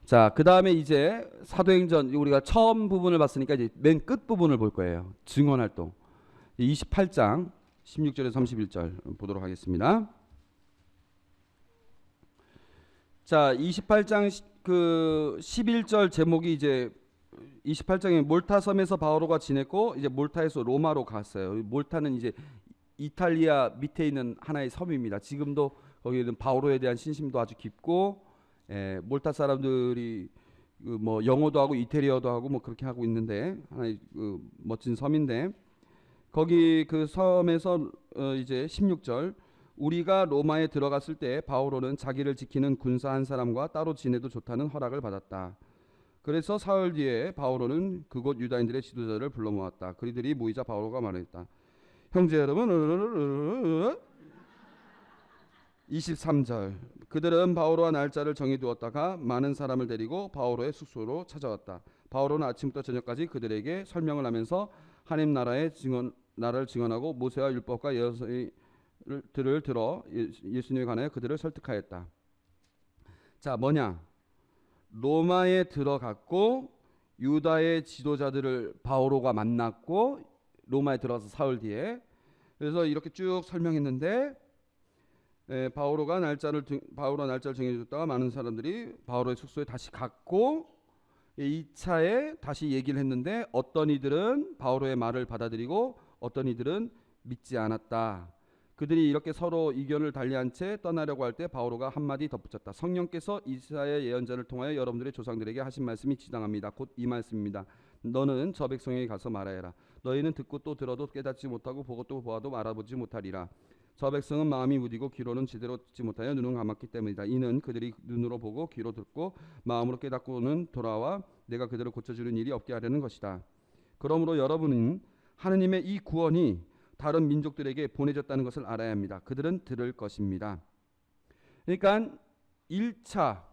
자, 그 다음에 이제 사도행전 우리가 처음 부분을 봤으니까 이제 맨 끝 부분을 볼 거예요. 증언활동 28장 16절에서 31절 보도록 하겠습니다. 자, 28장 그 11절 제목이 이제 28장에 몰타 섬에서 바오로가 지냈고 이제 몰타에서 로마로 갔어요. 몰타는 이제 이탈리아 밑에 있는 하나의 섬입니다. 지금도 거기는 바오로에 대한 신심도 아주 깊고, 몰타 사람들이 뭐 영어도 하고 이태리어도 하고 뭐 그렇게 하고 있는데 하나의 멋진 섬인데, 거기 그 섬에서 이제 16절, 우리가 로마에 들어갔을 때 바오로는 자기를 지키는 군사 한 사람과 따로 지내도 좋다는 허락을 받았다. 그래서 사흘 뒤에 바오로는 그곳 유다인들의 지도자를 불러 모았다. 그들이 모이자 바오로가 말했다. 형제 여러분, 23절, 그들은 바오로와 날짜를 정해두었다가 많은 사람을 데리고 바오로의 숙소로 찾아왔다. 바오로는 아침부터 저녁까지 그들에게 설명을 하면서 하나님 나라를 증언하고 모세와 율법과 예언들을 들어 예수님에 관하여 그들을 설득하였다. 자, 뭐냐? 로마에 들어갔고 유다의 지도자들을 바오로가 만났고 로마에 들어가서 사흘 뒤에, 그래서 이렇게 쭉 설명했는데, 바오로 날짜를 정해줬다가 많은 사람들이 바오로의 숙소에 다시 갔고 2차에 다시 얘기를 했는데 어떤 이들은 바오로의 말을 받아들이고 어떤 이들은 믿지 않았다. 그들이 이렇게 서로 이견을 달리한 채 떠나려고 할 때 바오로가 한마디 덧붙였다. 성령께서 이사야 예언자를 통하여 여러분들의 조상들에게 하신 말씀이 지당합니다. 곧 이 말씀입니다. 너는 저 백성에게 가서 말하여라. 너희는 듣고 또 들어도 깨닫지 못하고 보고 또 보아도 알아보지 못하리라. 저 백성은 마음이 무디고 귀로는 제대로 듣지 못하여 눈은 감았기 때문이다. 이는 그들이 눈으로 보고 귀로 듣고 마음으로 깨닫고는 돌아와 내가 그들을 고쳐주는 일이 없게 하려는 것이다. 그러므로 여러분은 하느님의 이 구원이 다른 민족들에게 보내졌다는 것을 알아야 합니다. 그들은 들을 것입니다. 그러니까 1차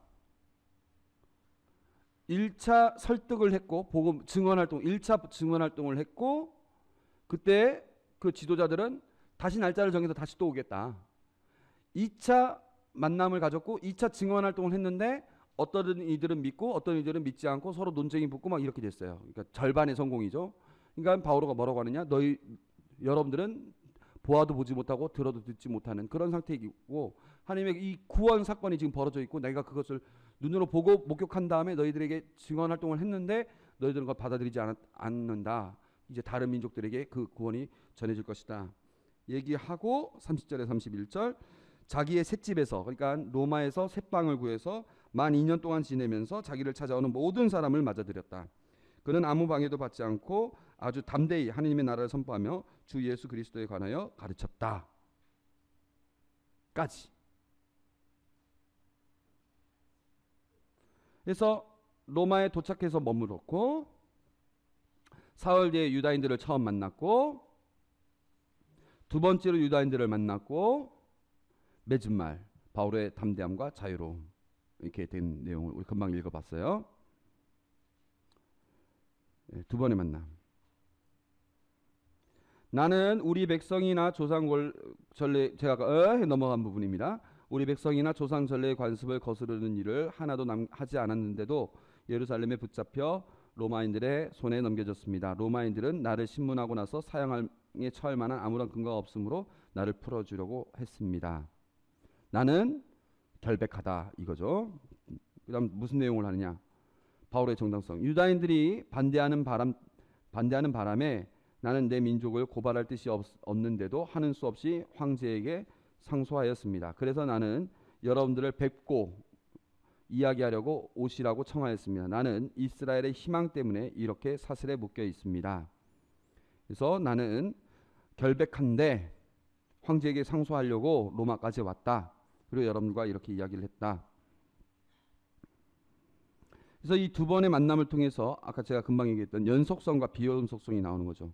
설득을 했고 복음 증언활동 1차 증언활동을 했고, 그때 그 지도자들은 다시 날짜를 정해서 다시 또 오겠다. 2차 만남을 가졌고 2차 증언활동을 했는데 어떤 이들은 믿고 어떤 이들은 믿지 않고 서로 논쟁이 붙고 막 이렇게 됐어요. 그러니까 절반의 성공이죠. 그러니까 바오로가 뭐라고 하느냐? 여러분들은 보아도 보지 못하고 들어도 듣지 못하는 그런 상태이고, 하나님의 이 구원 사건이 지금 벌어져 있고 내가 그것을 눈으로 보고 목격한 다음에 너희들에게 증언 활동을 했는데 너희들은 그걸 받아들이지 않는다. 이제 다른 민족들에게 그 구원이 전해질 것이다. 얘기하고 30절에 31절, 자기의 셋집에서, 그러니까 로마에서 셋방을 구해서 만 2년 동안 지내면서 자기를 찾아오는 모든 사람을 맞아들였다. 그는 아무 방해도 받지 않고 아주 담대히 하나님의 나라를 선포하며 주 예수 그리스도에 관하여 가르쳤다. 까지. 그래서 로마에 도착해서 머물렀고 사흘 뒤에 유다인들을 처음 만났고 두 번째로 유다인들을 만났고 맺은 말 바울의 담대함과 자유로움, 이렇게 된 내용을 우리 금방 읽어봤어요. 두 번의 만남. 나는 우리 백성이나 조상 전례, 제가 넘어간 부분입니다. 우리 백성이나 조상 전례의 관습을 거스르는 일을 하나도 하지 않았는데도 예루살렘에 붙잡혀 로마인들의 손에 넘겨졌습니다. 로마인들은 나를 신문하고 나서 사형에 처할 만한 아무런 근거가 없으므로 나를 풀어주려고 했습니다. 나는 결백하다 이거죠. 그다음 무슨 내용을 하느냐? 바울의 정당성. 유다인들이 반대하는 바람에 나는 내 민족을 고발할 뜻이 없는데도 하는 수 없이 황제에게 상소하였습니다. 그래서 나는 여러분들을 뵙고 이야기하려고 오시라고 청하였습니다. 나는 이스라엘의 희망 때문에 이렇게 사슬에 묶여 있습니다. 그래서 나는 결백한데 황제에게 상소하려고 로마까지 왔다. 그리고 여러분과 이렇게 이야기를 했다. 그래서 이 두 번의 만남을 통해서 아까 제가 금방 얘기했던 연속성과 비연속성이 나오는 거죠.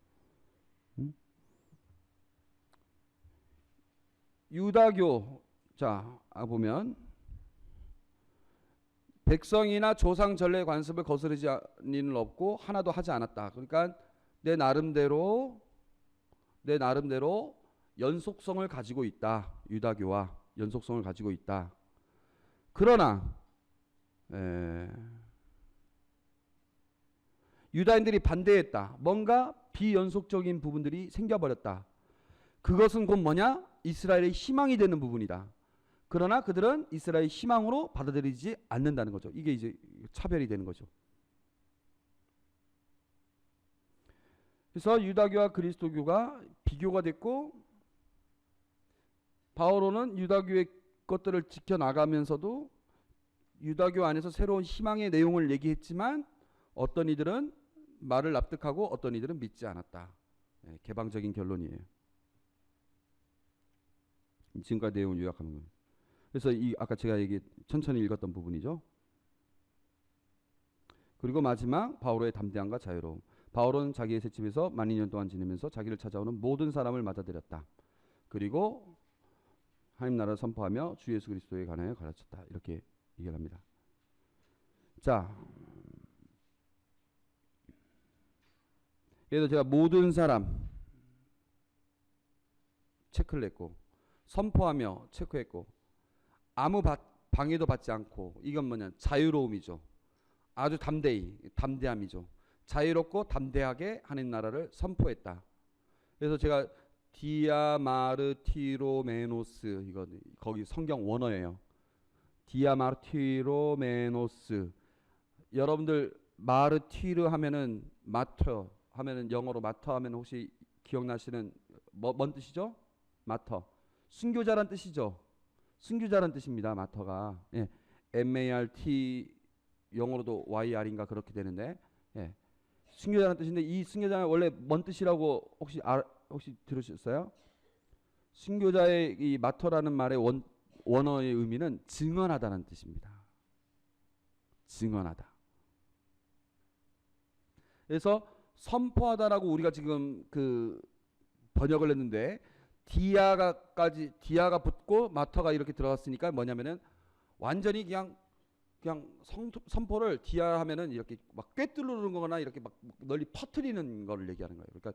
유다교, 자 보면 백성이나 조상 전례 관습을 거스르지 않는 일은 없고 하나도 하지 않았다. 그러니까 내 나름대로 연속성을 가지고 있다. 유다교와 연속성을 가지고 있다. 그러나 에, 유다인들이 반대했다. 뭔가 비연속적인 부분들이 생겨버렸다. 그것은 곧 뭐냐? 이스라엘의 희망이 되는 부분이다. 그러나 그들은 이스라엘의 희망으로 받아들이지 않는다는 거죠. 이게 이제 차별이 되는 거죠. 그래서 유다교와 그리스도교가 비교가 됐고, 바오로는 유다교의 것들을 지켜나가면서도 유다교 안에서 새로운 희망의 내용을 얘기했지만 어떤 이들은 말을 납득하고 어떤 이들은 믿지 않았다. 개방적인 결론이에요. 지금까지 내용을 요약하는 거예요. 그래서 이 아까 제가 천천히 읽었던 부분이죠. 그리고 마지막 바오로의 담대함과 자유로움. 바오로는 자기의 새집에서 12,000년 동안 지내면서 자기를 찾아오는 모든 사람을 맞아들였다. 그리고 하나님 나라를 선포하며 주 예수 그리스도에 관하여 가르쳤다. 이렇게 얘기를 합니다. 자, 그래서 제가 모든 사람 체크를 했고, 선포하며 체크했고, 아무 방해도 받지 않고, 이건 뭐냐? 자유로움이죠. 아주 담대함이죠. 자유롭고 담대하게 하나님 나라를 선포했다. 그래서 제가 디아마르티로메노스, 이거 거기 성경 원어예요. 디아마르티로메노스. 여러분들 마르티르 하면은 마터 하면은 영어로 마터 하면 혹시 기억나시는 뭔 뜻이죠? 마터. 순교자란 뜻이죠. 순교자란 뜻입니다. 마터가. 예. MART 영어로도 YR인가 그렇게 되는데, 예. 순교자란 뜻인데 이 순교자는 원래 뭔 뜻이라고 혹시 들으셨어요? 순교자의 이 마터라는 말의 원어의 의미는 증언하다는 뜻입니다. 증언하다. 그래서 선포하다라고 우리가 지금 그 번역을 했는데 디아가 붙고 마터가 이렇게 들어갔으니까 뭐냐면은 완전히 그냥 선포를 디아 하면은 이렇게 막 꿰뚫는 거나 이렇게 막 널리 퍼뜨리는 거를 얘기하는 거예요. 그러니까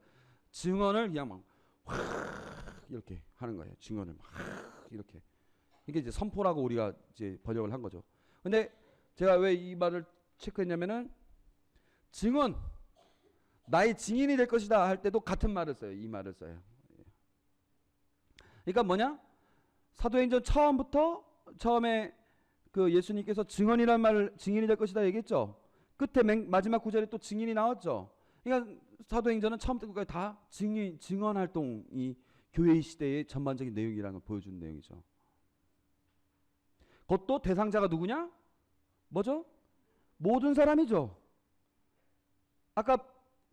증언을 그냥 막 이렇게 하는 거예요. 증언을 막 이렇게. 이게 이제 선포라고 우리가 이제 번역을 한 거죠. 근데 제가 왜 이 말을 체크했냐면은 증언, 나의 증인이 될 것이다 할 때도 같은 말을 써요. 이 말을 써요. 그러니까 뭐냐? 사도행전 처음에 그 예수님께서 증언이란 말을 증인이 될 것이다 얘기했죠. 끝에 마지막 구절에 또 증인이 나왔죠. 그러니까 사도행전은 처음부터 끝까지 다 증언 활동이 교회 시대의 전반적인 내용이라는 걸 보여주는 내용이죠. 그것도 대상자가 누구냐? 뭐죠? 모든 사람이죠. 아까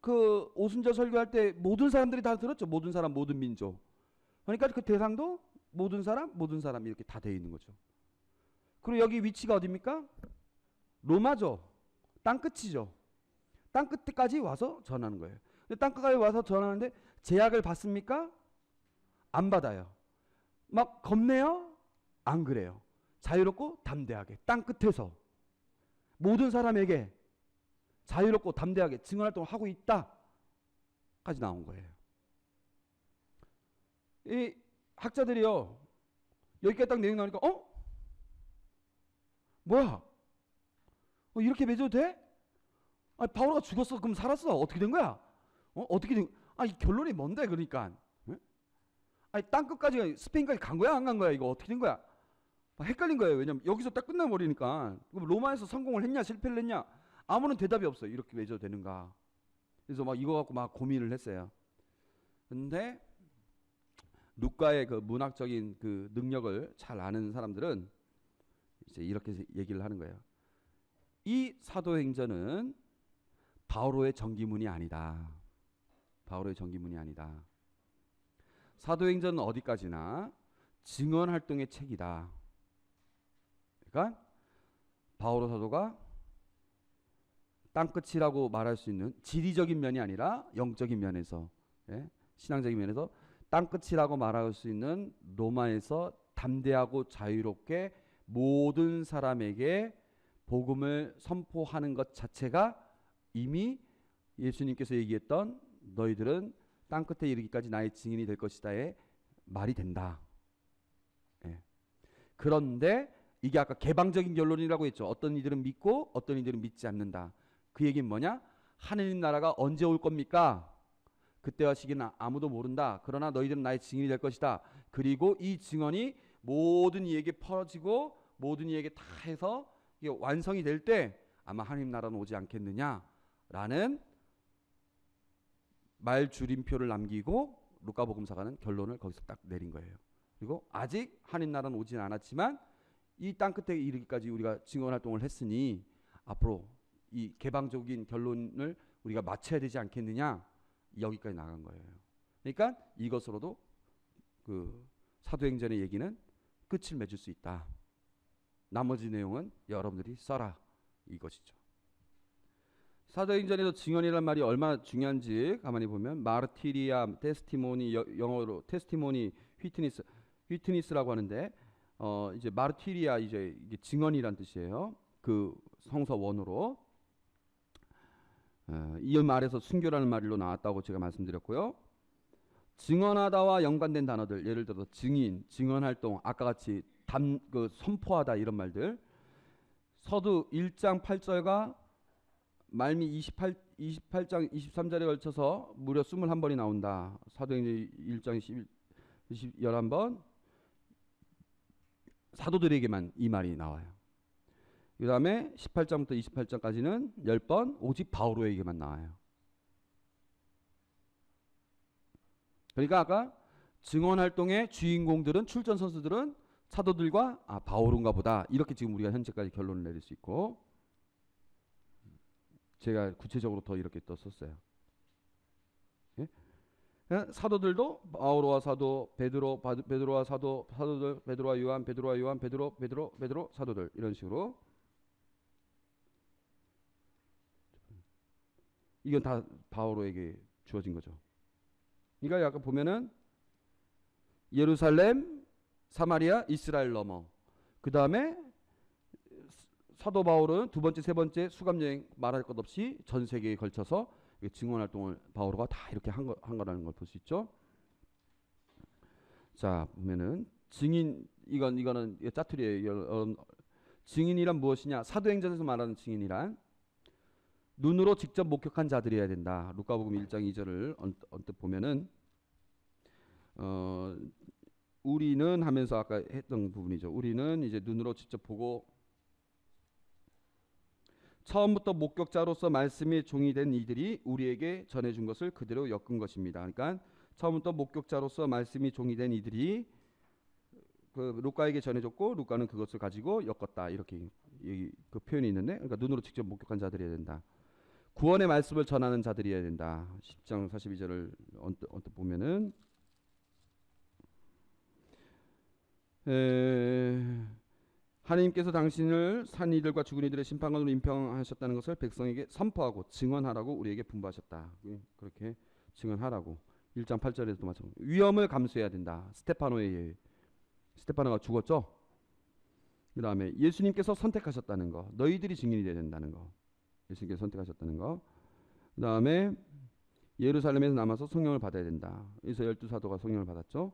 그 오순절 설교할 때 모든 사람들이 다 들었죠. 모든 사람, 모든 민족. 그러니까 그 대상도 모든 사람 이렇게 다 돼 있는 거죠. 그리고 여기 위치가 어디입니까? 로마죠. 땅끝이죠. 땅끝까지 와서 전하는 거예요. 근데 땅끝까지 와서 전하는데 제약을 받습니까? 안 받아요. 막 겁내요? 안 그래요. 자유롭고 담대하게 땅끝에서 모든 사람에게 자유롭고 담대하게 증언 활동을 하고 있다까지 나온 거예요. 이 학자들이요, 여기까지 딱 내용 나오니까 뭐야? 이렇게 맺어도 돼? 바오로가 죽었어? 그럼 살았어? 어떻게 된 거야? 어떻게 된? 이 결론이 뭔데 그러니까? 땅끝까지 스페인까지 간 거야? 안 간 거야? 이거 어떻게 된 거야? 헷갈린 거예요. 왜냐면 여기서 딱 끝나버리니까. 그럼 로마에서 성공을 했냐 실패를 했냐? 아무런 대답이 없어요. 이렇게 맺어도 되는가? 그래서 막 이거 갖고 막 고민을 했어요. 근데 루카의 그 문학적인 그 능력을 잘 아는 사람들은 이제 이렇게 얘기를 하는 거예요. 이 사도행전은 바오로의 전기문이 아니다. 바오로의 전기문이 아니다. 사도행전은 어디까지나 증언 활동의 책이다. 그러니까 바오로 사도가 땅끝이라고 말할 수 있는 지리적인 면이 아니라 영적인 면에서, 신앙적인 면에서 땅끝이라고 말할 수 있는 로마에서 담대하고 자유롭게 모든 사람에게 복음을 선포하는 것 자체가 이미 예수님께서 얘기했던 너희들은 땅끝에 이르기까지 나의 증인이 될 것이다의 말이 된다. 그런데 이게 아까 개방적인 결론이라고 했죠. 어떤 이들은 믿고 어떤 이들은 믿지 않는다. 그 얘기는 뭐냐? 하느님 나라가 언제 올 겁니까? 그때와 시기는 아무도 모른다. 그러나 너희들은 나의 증인이 될 것이다. 그리고 이 증언이 모든 이에게 퍼지고 모든 이에게 다 해서 이게 완성이 될 때 아마 하느님 나라는 오지 않겠느냐라는 말 줄임표를 남기고 루카복음사가는 결론을 거기서 딱 내린 거예요. 그리고 아직 하느님 나라는 오진 않았지만 이 땅 끝에 이르기까지 우리가 증언 활동을 했으니 앞으로 이 개방적인 결론을 우리가 맞춰야 되지 않겠느냐, 여기까지 나간 거예요. 그러니까 이것으로도 그 사도행전의 얘기는 끝을 맺을 수 있다. 나머지 내용은 여러분들이 써라, 이것이죠. 사도행전에서 증언이라는 말이 얼마나 중요한지 가만히 보면 마르티리아, 테스티모니, 영어로 테스티모니, 휘트니스라고 하는데 이제 마르티리아 이제 이게 증언이란 뜻이에요. 그 성서 원어로 이 말에서 순교라는 말로 나왔다고 제가 말씀드렸고요. 증언하다와 연관된 단어들, 예를 들어서 증인, 증언활동, 아까 같이 선포하다 이런 말들. 서두 1장 8절과 말미 28장 23절에 걸쳐서 무려 21번이 나온다. 사도행전 1장 11번 사도들에게만 이 말이 나와요. 그 다음에 18장부터 28장까지는 10번 오직 바오로에게만 나와요. 그러니까 아까 증언활동의 주인공들은, 출전 선수들은 사도들과 바오로인가 보다, 이렇게 지금 우리가 현재까지 결론을 내릴 수 있고, 제가 구체적으로 더 이렇게 또 썼어요. 예? 사도들도 바오로와 사도, 베드로와 사도, 사도들, 베드로와 요한, 베드로와 요한, 베드로, 사도들, 이런 식으로. 이건 다 바오로에게 주어진 거죠. 그러니까 약간 보면은 예루살렘, 사마리아, 이스라엘 넘어. 그 다음에 사도 바울은 두 번째, 세 번째 수감 여행 말할 것 없이 전 세계에 걸쳐서 증언 활동을 바울가 다 이렇게 한 거라는 걸 볼 수 있죠. 자, 보면은 증인, 이거는 짜투리예요. 증인이란 무엇이냐? 사도행전에서 말하는 증인이란 눈으로 직접 목격한 자들이어야 된다. 루카복음 1장 2절을 언뜻 보면은 우리는 하면서 아까 했던 부분이죠. 우리는 이제 눈으로 직접 보고 처음부터 목격자로서 말씀이 종이 된 이들이 우리에게 전해준 것을 그대로 엮은 것입니다. 그러니까 처음부터 목격자로서 말씀이 종이 된 이들이 그 루카에게 전해줬고 루카는 그것을 가지고 엮었다, 이렇게 그 표현이 있는데, 그러니까 눈으로 직접 목격한 자들이어야 된다. 구원의 말씀을 전하는 자들이어야 된다. 10장 42절을 언뜻 보면은 하나님께서 당신을 산 이들과 죽은 이들의 심판관으로 임명하셨다는 것을 백성에게 선포하고 증언하라고 우리에게 분부하셨다. 그렇게 증언하라고. 1장 8절에서도 마찬가지로 위험을 감수해야 된다. 스테파노가 죽었죠. 그 다음에 예수님께서 선택하셨다는 거, 너희들이 증인이 돼야 된다는 거, 예수님께서 선택하셨다는 거. 그 다음에 예루살렘에서 남아서 성령을 받아야 된다. 그래서 12사도가 성령을 받았죠.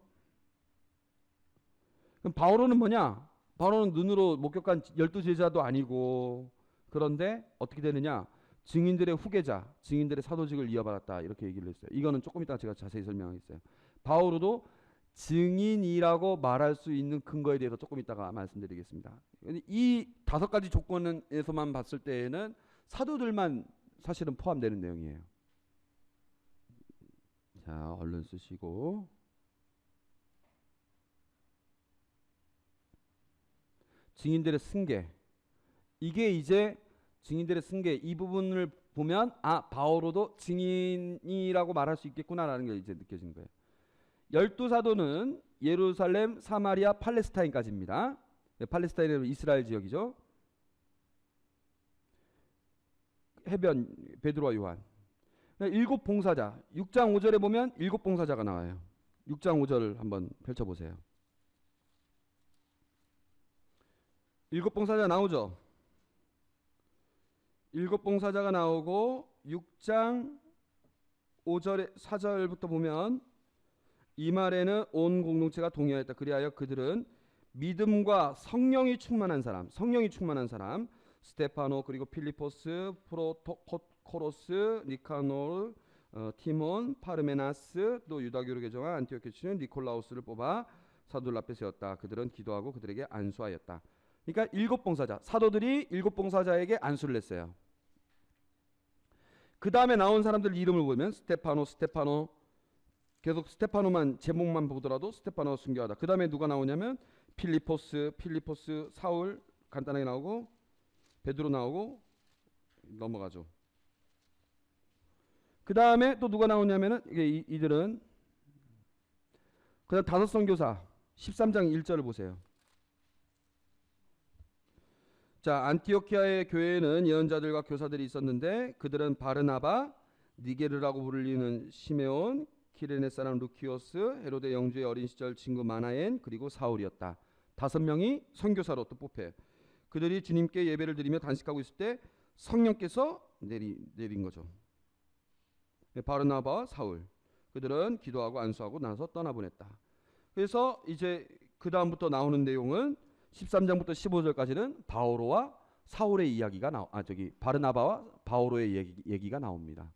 그럼 바오로는 뭐냐? 바오로는 눈으로 목격한 12제자도 아니고, 그런데 어떻게 되느냐? 증인들의 후계자, 증인들의 사도직을 이어받았다, 이렇게 얘기를 했어요. 이거는 조금 이따 제가 자세히 설명하겠어요. 바오로도 증인이라고 말할 수 있는 근거에 대해서 조금 이따가 말씀드리겠습니다. 이 5가지 조건에서만 봤을 때에는 사도들만 사실은 포함되는 내용이에요. 자, 얼른 쓰시고. 증인들의 승계. 이게 이제 증인들의 승계, 이 부분을 보면 바오로도 증인이라고 말할 수 있겠구나라는 게 이제 느껴지는 거예요. 12사도는 예루살렘, 사마리아, 팔레스타인까지입니다. 팔레스타인은 이스라엘 지역이죠. 해변, 베드로와 요한. 7 봉사자, 6장 5절에 보면 7 봉사자가 나와요. 6장 5절 한번 펼쳐보세요. 7 봉사자 나오죠. 7 봉사자가 나오고 6장 5절에 4절부터 보면 이 말에는 온 공동체가 동의하였다. 그리하여 그들은 믿음과 성령이 충만한 사람, 스테파노, 그리고 필리포스, 프로코로스, 니카노르, 티몬, 파르메나스, 또 유다교를 개정한 안티오케 출신 니콜라우스를 뽑아 사도들 앞에 세웠다. 그들은 기도하고 그들에게 안수하였다. 그러니까 7봉사자, 사도들이 7봉사자에게 안수를 했어요. 그 다음에 나온 사람들 이름을 보면 스테파노, 계속 스테파노만 제목만 보더라도 스테파노가 순교하다. 그 다음에 누가 나오냐면 필리포스, 사울 간단하게 나오고, 베드로 나오고, 넘어가죠. 그 다음에 또 누가 나오냐면은 이들은 그다음 다섯 선교사 13장 1절을 보세요. 자, 안티오키아의 교회에는 예언자들과 교사들이 있었는데 그들은 바르나바, 니게르라고 불리는 시메온, 키레네 사람 루키오스, 헤로데 영주의 어린 시절 친구 마나엔, 그리고 사울이었다. 5명이 선교사로 또 뽑혀요. 그들이 주님께 예배를 드리며 단식하고 있을 때 성령께서 내린 거죠. 바르나바와 사울, 그들은 기도하고 안수하고 나서 떠나보냈다. 그래서 이제 그 다음부터 나오는 내용은 13장부터 15절까지는 바오로와 사울의 이야기가 바르나바와 바오로의 얘기가 나옵니다.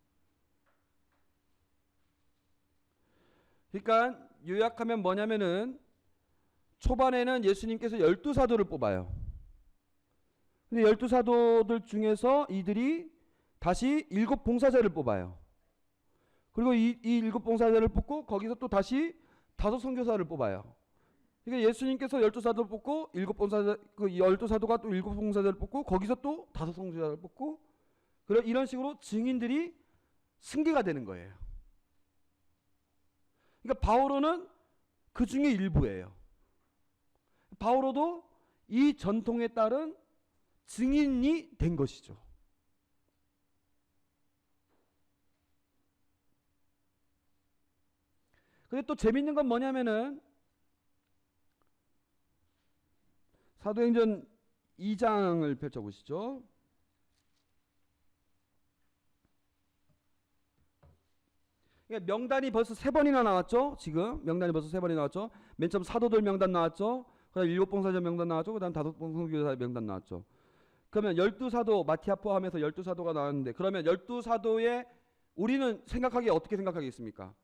그러니까 요약하면 뭐냐면은 초반에는 예수님께서 12사도를 뽑아요. 근데 12사도들 중에서 이들이 다시 7봉사자를 뽑아요. 그리고 이 7봉사자를 뽑고 거기서 또 다시 5 선교사를 뽑아요. 그러니까 예수님께서 12사도를 뽑고 7봉사자, 그 12사도가 또 7봉사자를 뽑고 거기서 또 5 선교사를 뽑고, 이런 식으로 증인들이 승계가 되는 거예요. 그러니까 바오로는 그 중에 일부예요. 바오로도 이 전통에 따른 증인이 된 것이죠. 근데 또 재밌는 건 뭐냐면은 사도행전 2장을 펼쳐보시죠. 그러니까 명단이 벌써 3번이나 나왔죠. 지금 명단이 벌써 3번이 나왔죠. 맨 처음 사도들 명단 나왔죠. 그 다음 7봉사자 명단 나왔죠. 그 다음 5봉사자 명단 나왔죠. 그러면 12사도 마티아 포함해서 12사도가 나왔는데, 그러면 12사도에 우리는 어떻게 생각하겠습니까?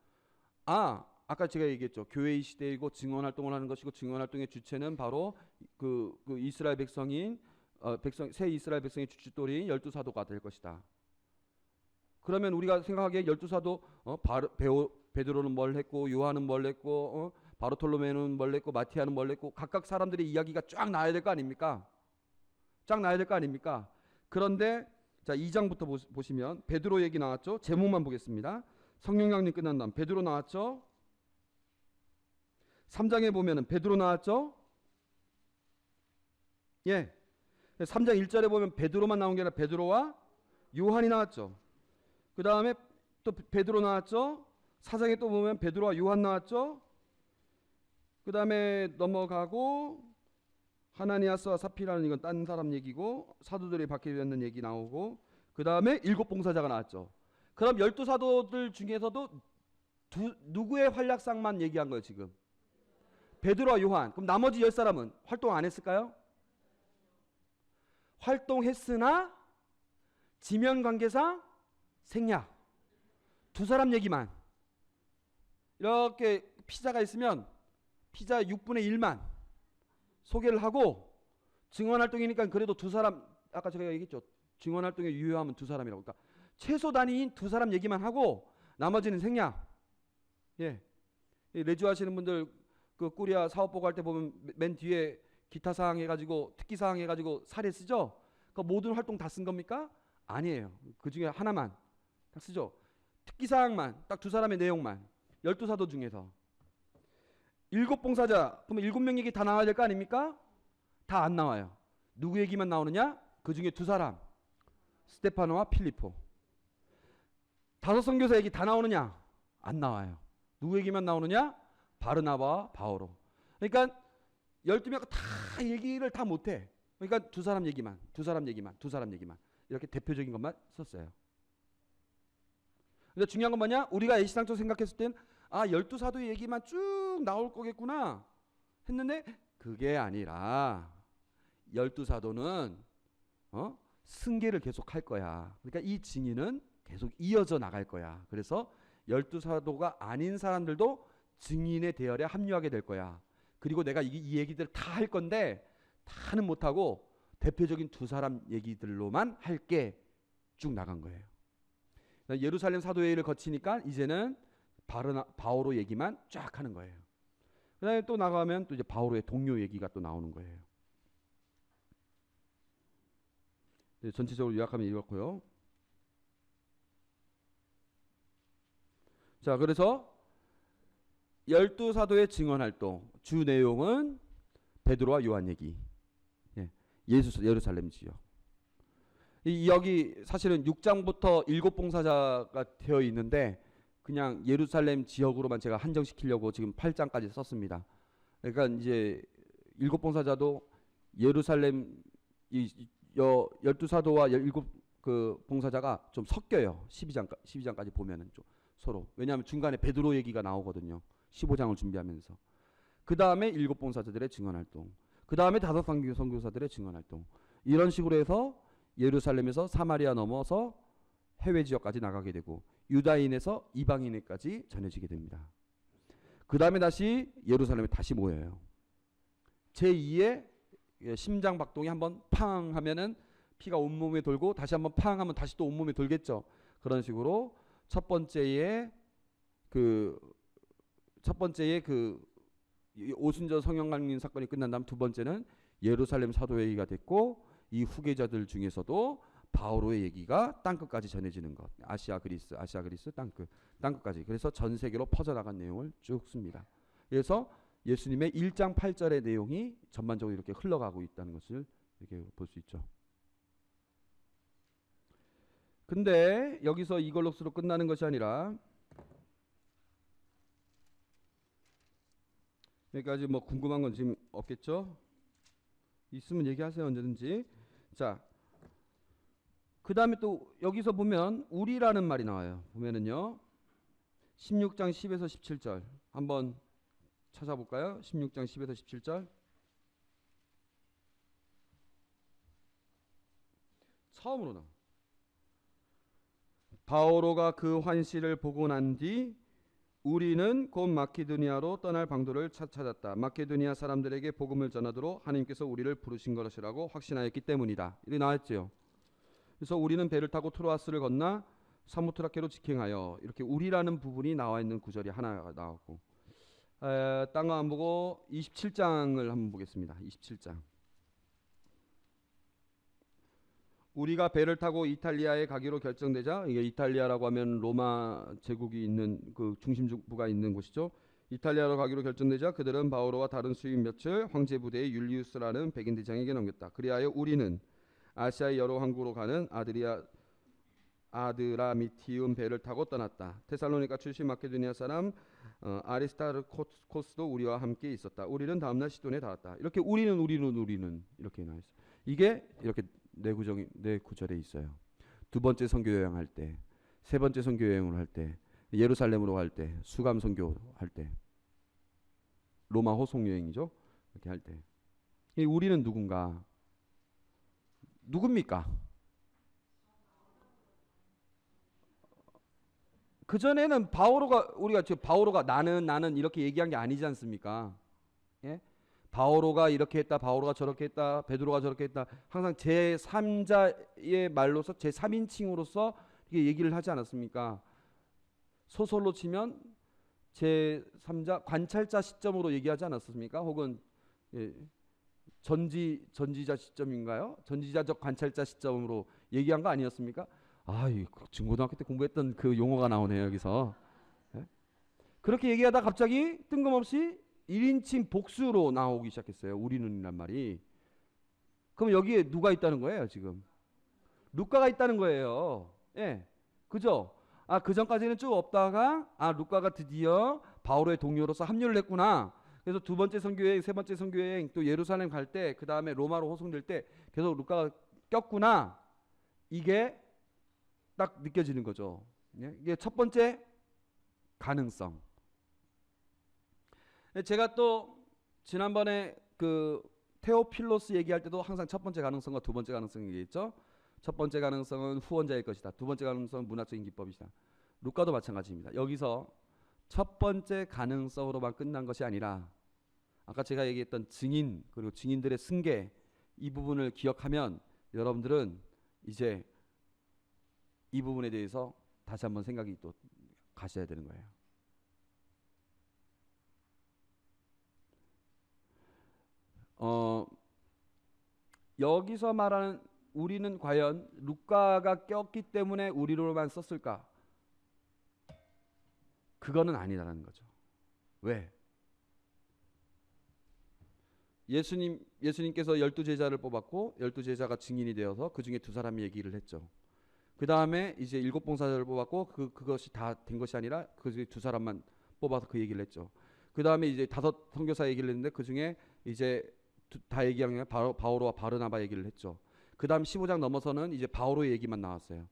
아까 제가 얘기했죠. 교회의 시대이고 증언활동을 하는 것이고, 증언활동의 주체는 바로 그 이스라엘 백성인 새 이스라엘 백성의 주춧돌이인 12사도가 될 것이다. 그러면 우리가 생각하기에 12사도 베드로는 뭘 했고, 요한은 뭘 했고, 바르톨로메는 뭘 했고, 마티아는 뭘 했고, 각각 사람들의 이야기가 쫙 나와야 될 거 아닙니까? 그런데 자, 2장부터 보시면 베드로 얘기 나왔죠. 제목만 보겠습니다. 성령 강림 끝난 다음 베드로 나왔죠. 3장에 보면은 베드로 나왔죠. 예. 3장 1절에 보면 베드로만 나온 게 아니라 베드로와 요한이 나왔죠. 그 다음에 또 베드로 나왔죠. 4장에 또 보면 베드로와 요한 나왔죠. 그 다음에 넘어가고 하나니아스와 사피라는 이건 딴 사람 얘기고, 사도들이 받게 되는 얘기 나오고, 그 다음에 7봉사자가 나왔죠. 그럼 12사도들 중에서도 누구의 활약상만 얘기한 거예요 지금? 베드로와 요한. 그럼 나머지 10사람은 활동 안 했을까요? 활동했으나 지면관계상 생략. 2사람 얘기만. 이렇게 피자가 있으면 피자 6분의 1만 소개를 하고, 증언활동이니까 그래도 2사람, 아까 제가 얘기했죠. 증언활동에 유효하면 2사람이라고. 그러니까 최소 단위인 2사람 얘기만 하고 나머지는 생략. 예. 레주 하시는 분들 그 꾸리아 사업 보고 할 때 보면 맨 뒤에 기타 사항 해가지고 특기 사항 해가지고 사례 쓰죠. 그 모든 활동 다 쓴 겁니까? 아니에요. 그 중에 하나만 딱 쓰죠. 특기 사항만 딱 2사람의 내용만. 12사도 중에서 7봉사자 그러면 7명 얘기 다 나와야 될 거 아닙니까? 다 안 나와요. 누구 얘기만 나오느냐? 그 중에 2사람, 스테파노와 필리포. 5 선교사 얘기 다 나오느냐? 안 나와요. 누구 얘기만 나오느냐? 바르나바와 바오로. 그러니까 12명 다 얘기를 다 못해. 그러니까 2사람 얘기만 이렇게 대표적인 것만 썼어요. 근데 중요한 건 뭐냐? 우리가 애시당초 생각했을 땐 12사도의 얘기만 쭉 나올 거겠구나 했는데 그게 아니라 열두 사도는 승계를 계속 할 거야. 그러니까 이 증인은 계속 이어져 나갈 거야. 그래서 열두 사도가 아닌 사람들도 증인의 대열에 합류하게 될 거야. 그리고 내가 이 얘기들 다 할 건데 다는 못하고 대표적인 두 사람 얘기들로만 할게 쭉 나간 거예요. 예루살렘 사도회의를 거치니까 이제는 바오로 얘기만 쫙 하는 거예요. 그다음에 또 나가면 또 이제 바오로의 동료 얘기가 또 나오는 거예요. 전체적으로 요약하면 이렇고요. 자, 그래서 열두 사도의 증언 활동 주 내용은 베드로와 요한 얘기. 예루살렘 지역. 여기 사실은 6장부터 7봉사자가 되어 있는데 그냥 예루살렘 지역으로만 제가 한정시키려고 지금 8장까지 썼습니다. 그러니까 이제 7봉사자도 예루살렘 열두 사도와 7 봉사자가 좀 섞여요. 12장까지 보면은 좀 서로. 왜냐하면 중간에 베드로 얘기가 나오거든요. 15장을 준비하면서. 그 다음에 7 봉사자들의 증언 활동. 그 다음에 5 선교사들의 증언 활동. 이런 식으로 해서 예루살렘에서 사마리아 넘어서 해외 지역까지 나가게 되고 유다인에서 이방인에까지 전해지게 됩니다. 그 다음에 다시 예루살렘에 다시 모여요. 제2의 심장박동이 한번 팡 하면은 피가 온몸에 돌고 다시 한번 팡 하면 다시 또 온몸에 돌겠죠. 그런 식으로 첫 번째의 오순절 성령 강림 사건이 끝난 다음 두 번째는 예루살렘 사도회의가 됐고 이 후계자들 중에서도 바오로의 얘기가 땅끝까지 전해지는 것. 아시아 그리스 땅끝까지. 그래서 전 세계로 퍼져나간 내용을 쭉 씁니다. 그래서 예수님의 1장 8절의 내용이 전반적으로 이렇게 흘러가고 있다는 것을 이렇게 볼 수 있죠. 근데 여기서 이걸로서로 끝나는 것이 아니라 여기까지 뭐 궁금한 건 지금 없겠죠? 있으면 얘기하세요. 언제든지. 자, 그 다음에 또 여기서 보면 우리라는 말이 나와요. 보면은요 16장 10에서 17절 한번 찾아볼까요? 16장 10에서 17절. 처음으로는 바오로가 그 환시를 보고 난 뒤 우리는 곧 마케도니아로 떠날 방도를 찾았다. 마케도니아 사람들에게 복음을 전하도록 하나님께서 우리를 부르신 것이라고 확신하였기 때문이다. 이렇게 나왔죠. 그래서 우리는 배를 타고 트로아스를 건너 사모트라케로 직행하여 이렇게 우리라는 부분이 나와 있는 구절이 하나가 나왔고 딴 거 안 보고 27장을 한번 보겠습니다. 27장. 우리가 배를 타고 이탈리아에 가기로 결정되자 이게 이탈리아라고 하면 로마 제국이 있는 그 중심부가 있는 곳이죠. 이탈리아로 가기로 결정되자 그들은 바오로와 다른 수임 몇을 황제 부대의 율리우스라는 백인 대장에게 넘겼다. 그리하여 우리는 아시아의 여러 항구로 가는 아드라미티움 배를 타고 떠났다. 테살로니가 출신 마케도니아 사람 아리스타르코스도 우리와 함께 있었다. 우리는 다음날 시돈에 닿았다. 이렇게 우리는 이렇게 나와 있어. 이게 이렇게 네 구절에 있어요. 두 번째 선교 여행할 때, 세 번째 선교 여행을 할 때, 예루살렘으로 갈 때, 수감 선교 할 때, 로마 호송 여행이죠. 이렇게 할 때. 이 우리는 누굽니까? 그 전에는 바오로가 나는 이렇게 얘기한 게 아니지 않습니까? 예? 바오로가 이렇게 했다, 바오로가 저렇게 했다, 베드로가 저렇게 했다. 항상 제3자의 말로서 제3인칭으로서 이렇게 얘기를 하지 않았습니까? 소설로 치면 제3자 관찰자 시점으로 얘기하지 않았습니까? 혹은 전지자 시점인가요? 전지자적 관찰자 시점으로 얘기한 거 아니었습니까? 중고등학교 때 공부했던 그 용어가 나오네요 여기서. 그렇게 얘기하다 갑자기 뜬금없이 1인칭 복수로 나오기 시작했어요. 우리는이란 말이. 그럼 여기에 누가 있다는 거예요 지금? 루카가 있다는 거예요. 예, 그죠? 그 전까지는 쭉 없다가 루카가 드디어 바오로의 동료로서 합류를 했구나. 그래서 두 번째 선교여행, 세 번째 선교여행, 또 예루살렘 갈 때, 그 다음에 로마로 호송될 때 계속 루카가 꼈구나. 이게 딱 느껴지는 거죠. 이게 첫 번째 가능성. 제가 또 지난번에 그 테오필로스 얘기할 때도 항상 첫 번째 가능성과 두 번째 가능성 얘기했죠. 첫 번째 가능성은 후원자일 것이다. 두 번째 가능성은 문학적인 기법이다. 루카도 마찬가지입니다. 여기서 첫 번째 가능성으로만 끝난 것이 아니라 아까 제가 얘기했던 증인 그리고 증인들의 승계 이 부분을 기억하면 여러분들은 이제 이 부분에 대해서 다시 한번 생각이 또 가셔야 되는 거예요. 여기서 말하는 우리는 과연 루카가 꼈기 때문에 우리로만 썼을까? 그거는 아니라는 거죠. 왜? 예수님께서 12제자를 뽑았고 12제자가 증인이 되어서 그 중에 두 사람이 얘기를 했죠. 그 다음에 이제 7봉사자를 뽑았고 그것이 다 된 것이 아니라 그 중에 두 사람만 뽑아서 그 얘기를 했죠. 그 다음에 이제 5 선교사 얘기를 했는데 그 중에 이제 다 얘기한 게 바오로와 바르나바 얘기를 했죠. 그 다음 15장 넘어서는 이제 바오로의 얘기만 나왔어요.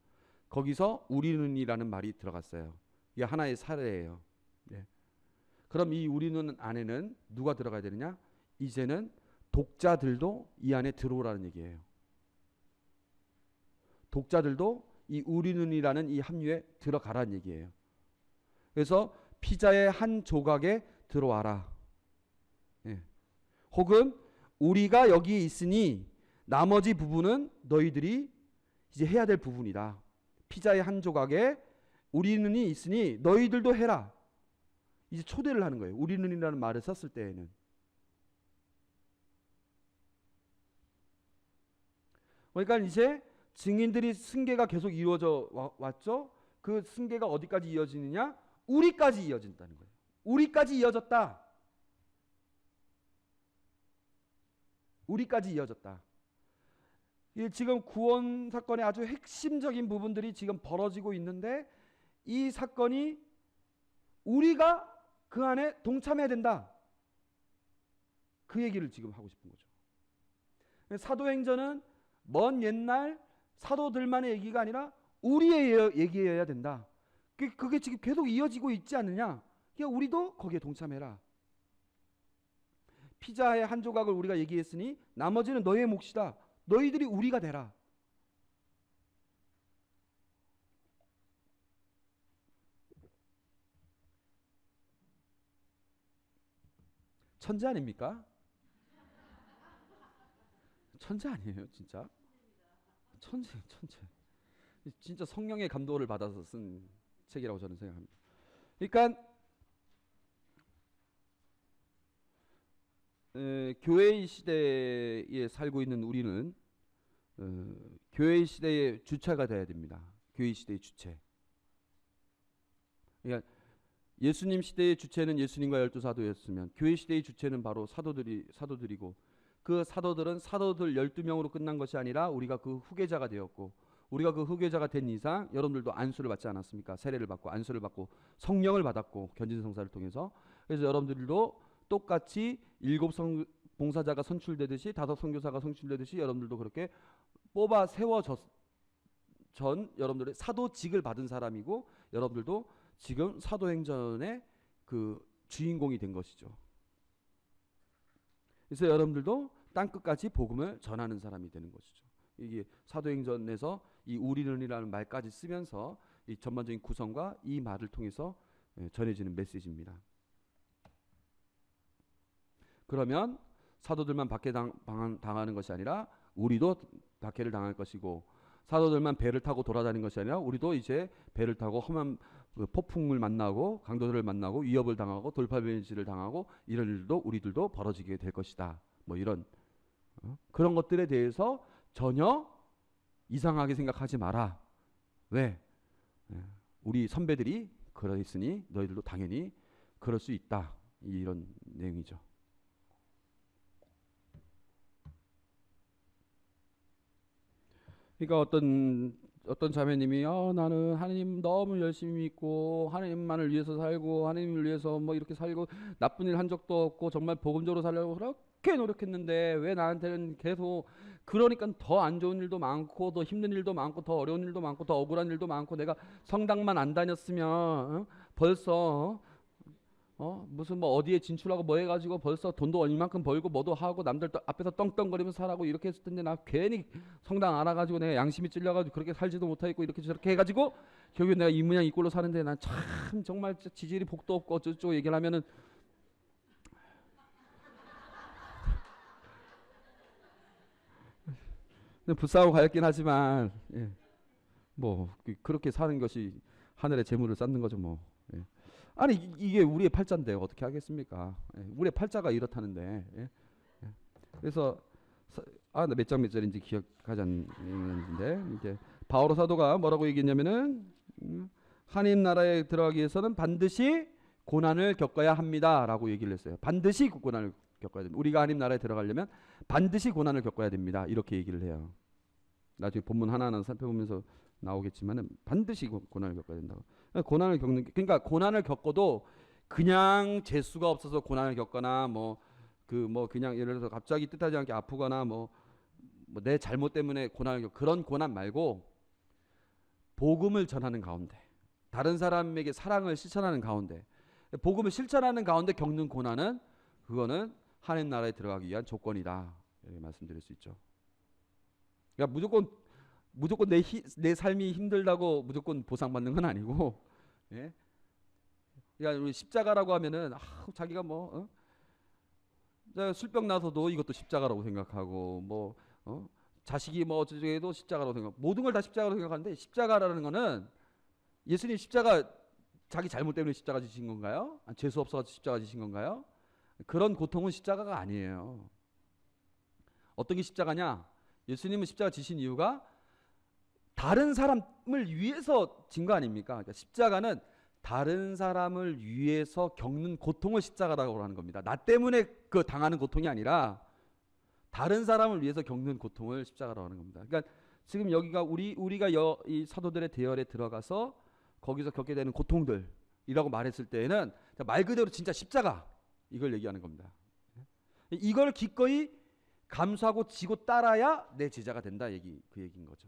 거기서 우리는이라는 말이 들어갔어요. 이게 하나의 사례예요. 네. 그럼 이 우리는 안에는 누가 들어가야 되느냐? 이제는 독자들도 이 안에 들어오라는 얘기예요. 독자들도 이 우리는이라는 이 합류에 들어가라는 얘기예요. 그래서 피자의 한 조각에 들어와라. 예. 혹은 우리가 여기에 있으니 나머지 부분은 너희들이 이제 해야 될 부분이다. 피자의 한 조각에 우리는이 있으니 너희들도 해라. 이제 초대를 하는 거예요. 우리는이라는 말을 썼을 때에는. 그러니까 이제 증인들이 승계가 계속 이루어져 왔죠. 그 승계가 어디까지 이어지느냐? 우리까지 이어진다는 거예요. 우리까지 이어졌다. 우리까지 이어졌다. 지금 구원 사건의 아주 핵심적인 부분들이 지금 벌어지고 있는데 이 사건이 우리가 그 안에 동참해야 된다. 그 얘기를 지금 하고 싶은 거죠. 사도행전은 먼 옛날 사도들만의 얘기가 아니라 우리의 얘기여야 된다. 그게 지금 계속 이어지고 있지 않느냐? 그러니까 우리도 거기에 동참해라. 피자의 한 조각을 우리가 얘기했으니 나머지는 너의 몫이다. 너희들이 우리가 되라. 천재 아닙니까? 천재 아니에요, 진짜? 천재. 진짜 성령의 감동을 받아서 쓴 책이라고 저는 생각합니다. 그러니까 교회의 시대에 살고 있는 우리는 교회의 시대의 주체가 돼야 됩니다. 교회의 시대의 주체. 그러니까 예수님 시대의 주체는 예수님과 12사도였으면 교회 시대의 주체는 바로 사도들이고 그 사도들은 사도들 12명으로 끝난 것이 아니라 우리가 그 후계자가 되었고 우리가 그 후계자가 된 이상 여러분들도 안수를 받지 않았습니까? 세례를 받고 안수를 받고 성령을 받았고 견진성사를 통해서. 그래서 여러분들도 똑같이 7 봉사자가 선출되듯이 5 선교사가 선출되듯이 여러분들도 그렇게 뽑아 세워졌 전 여러분들의 사도직을 받은 사람이고 여러분들도 지금 사도행전의 그 주인공이 된 것이죠. 그래서 여러분들도 땅끝까지 복음을 전하는 사람이 되는 것이죠. 이게 사도행전에서 이 우리는이라는 말까지 쓰면서 이 전반적인 구성과 이 말을 통해서 전해지는 메시지입니다. 그러면 사도들만 박해당하는 것이 아니라 우리도 박해를 당할 것이고 사도들만 배를 타고 돌아다니는 것이 아니라 우리도 이제 배를 타고 험한 폭풍을 만나고 강도들을 만나고 위협을 당하고 돌팔매질을 당하고 이런 일도 우리들도 벌어지게 될 것이다. 뭐 이런 그런 것들에 대해서 전혀 이상하게 생각하지 마라. 왜? 우리 선배들이 그러했으니 너희들도 당연히 그럴 수 있다. 이런 내용이죠. 그러니까 어떤 자매님이 나는 하나님 너무 열심히 믿고 하나님만을 위해서 살고 하나님을 위해서 뭐 이렇게 살고 나쁜 일 한 적도 없고 정말 복음적으로 살려고 그렇게 노력했는데 왜 나한테는 계속 그러니까 더 안 좋은 일도 많고 더 힘든 일도 많고 더 어려운 일도 많고 더 억울한 일도 많고 내가 성당만 안 다녔으면 벌써 무슨 뭐 어디에 진출하고 뭐 해가지고 벌써 돈도 얼마만큼 벌고 뭐도 하고 남들 앞에서 떵떵거리면서 살라고 이렇게 했을 텐데 나 괜히 성당 안 와가지고 내가 양심이 찔려가지고 그렇게 살지도 못하겠고 이렇게 저렇게 해가지고 결국에 내가 이 모양 이 꼴로 사는데 난 참 정말 지질이 복도 없고 어쩌고 얘기를 하면은 불쌍하고 가엾긴 하지만 예. 뭐 그렇게 사는 것이 하늘의 재물을 쌓는 거죠 뭐. 예. 아니 이게 우리의 팔자인데 어떻게 하겠습니까? 예. 우리의 팔자가 이렇다는데. 예. 예. 그래서 나 몇 장 몇 절인지 기억하지 않는데 이제 바오로 사도가 뭐라고 얘기했냐면은 하나님 나라에 들어가기 위해서는 반드시 고난을 겪어야 합니다라고 얘기를 했어요. 반드시 고난을 겪어야 됩니다. 우리가 하나님 나라에 들어가려면 반드시 고난을 겪어야 됩니다. 이렇게 얘기를 해요. 나중에 본문 하나하나 살펴보면서 나오겠지만은 반드시 고난을 겪어야 된다고. 고난을 겪는 그러니까 고난을 겪어도 그냥 재수가 없어서 고난을 겪거나 그냥 예를 들어서 갑자기 뜻하지 않게 아프거나 내 잘못 때문에 고난을 그런 고난 말고 복음을 전하는 가운데 다른 사람에게 사랑을 실천하는 가운데 복음을 실천하는 가운데 겪는 고난은 그거는 하나님 나라에 들어가기 위한 조건이다 이렇게 말씀드릴 수 있죠. 그러니까 무조건 내 삶이 힘들다고 무조건 보상받는 건 아니고, 예? 그러니까 우리 십자가라고 하면은 자기가 술병 나서도 이것도 십자가라고 생각하고 자식이 어쩌고해도 십자가라고 생각. 모든 걸 다 십자가라고 생각하는데 십자가라는 거는 예수님 십자가 자기 잘못 때문에 십자가 지신 건가요? 재수 없어서 십자가 지신 건가요? 그런 고통은 십자가가 아니에요. 어떤 게 십자가냐? 예수님은 십자가 지신 이유가 다른 사람을 위해서 진 거 아닙니까? 그러니까 십자가는 다른 사람을 위해서 겪는 고통을 십자가라고 하는 겁니다. 나 때문에 그 당하는 고통이 아니라 다른 사람을 위해서 겪는 고통을 십자가라고 하는 겁니다. 그러니까 지금 여기가 우리가 이 사도들의 대열에 들어가서 거기서 겪게 되는 고통들이라고 말했을 때에는 말 그대로 진짜 십자가 이걸 얘기하는 겁니다. 이걸 기꺼이 감수하고 지고 따라야 내 제자가 된다 그 얘기인 거죠.